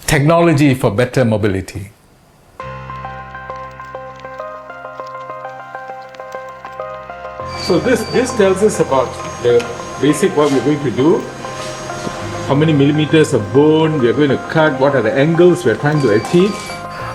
Technology for better mobility. So this tells us about the basic what we're going to do. How many millimeters of bone we are going to cut, what are the angles we are trying to achieve.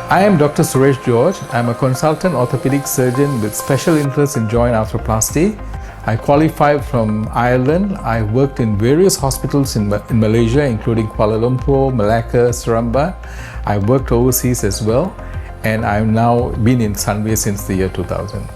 I am Dr. Suresh George. I'm a consultant orthopedic surgeon with special interest in joint arthroplasty. I qualified from Ireland. I worked in various hospitals in Malaysia, including Kuala Lumpur, Malacca, Seremban. I worked overseas as well, and I've now been in Sunway since the year 2000.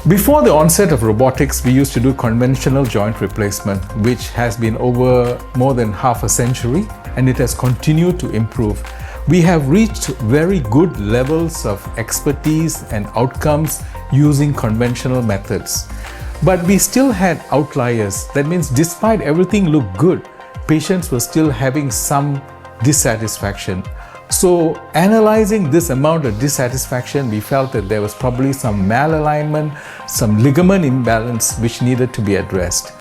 Before the onset of robotics, we used to do conventional joint replacement, which has been over more than half a century, and it has continued to improve. We have reached very good levels of expertise and outcomes using conventional methods. But we still had outliers. That means despite everything looked good, patients were still having some dissatisfaction. So analyzing this amount of dissatisfaction, we felt that there was probably some malalignment, some ligament imbalance which needed to be addressed.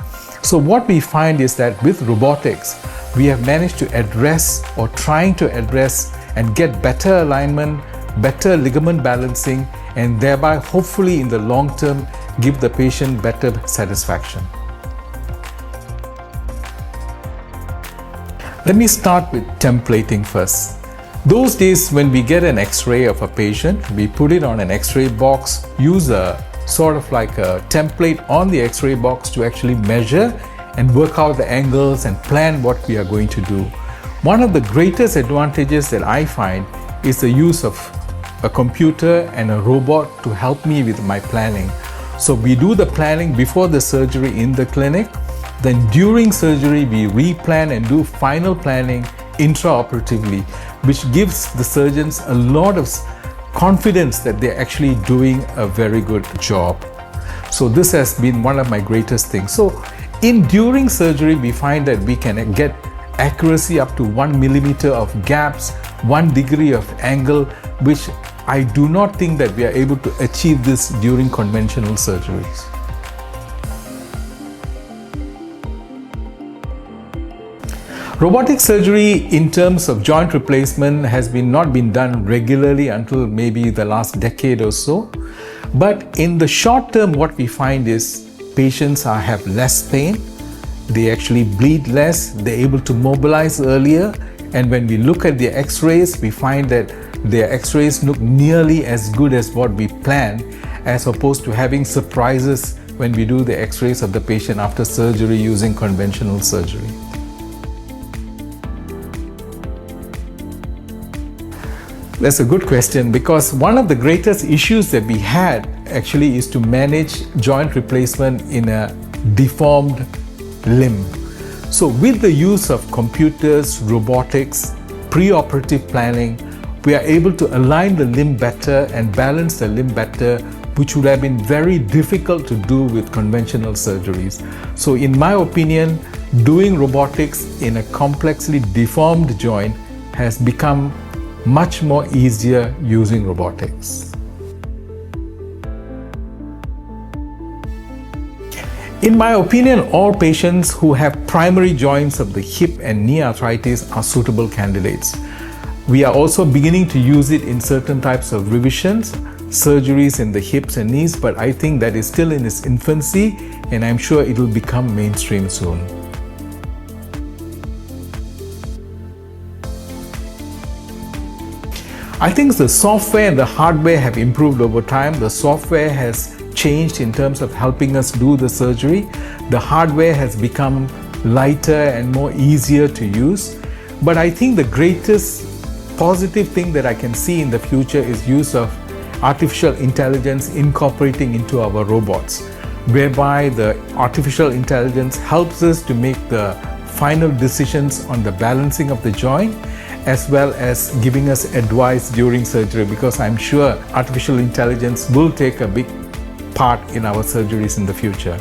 So what we find is that with robotics, we have managed to address or trying to address and get better alignment, better ligament balancing, and thereby hopefully in the long term give the patient better satisfaction. Let me start with templating first. Those days when we get an X-ray of a patient, we put it on an X-ray box, use a sort of like a template on the X-ray box to actually measure and work out the angles and plan what we are going to do. One of the greatest advantages that I find is the use of a computer and a robot to help me with my planning. So we do the planning before the surgery in the clinic, then during surgery we replan and do final planning intraoperatively, which gives the surgeons a lot of confidence that they're actually doing a very good job. So this has been one of my greatest things. So during surgery, we find that we can get accuracy up to 1 millimeter of gaps, 1 degree of angle, which I do not think that we are able to achieve this during conventional surgeries. Robotic surgery in terms of joint replacement has not been done regularly until maybe the last decade or so. But in the short term, what we find is patients have less pain, they actually bleed less, they're able to mobilize earlier, and when we look at their X-rays, we find that their X-rays look nearly as good as what we planned, as opposed to having surprises when we do the X-rays of the patient after surgery using conventional surgery. That's a good question, because one of the greatest issues that we had actually is to manage joint replacement in a deformed limb. So with the use of computers, robotics, preoperative planning, we are able to align the limb better and balance the limb better, which would have been very difficult to do with conventional surgeries. So in my opinion, doing robotics in a complexly deformed joint has become much more easier using robotics. In my opinion, all patients who have primary joints of the hip and knee arthritis are suitable candidates. We are also beginning to use it in certain types of revisions, surgeries in the hips and knees, but I think that is still in its infancy, and I'm sure it will become mainstream soon. I think the software and the hardware have improved over time. The software has changed in terms of helping us do the surgery. The hardware has become lighter and more easier to use. But I think the greatest positive thing that I can see in the future is use of artificial intelligence incorporating into our robots, whereby the artificial intelligence helps us to make the final decisions on the balancing of the joint, as well as giving us advice during surgery, because I'm sure artificial intelligence will take a big part in our surgeries in the future.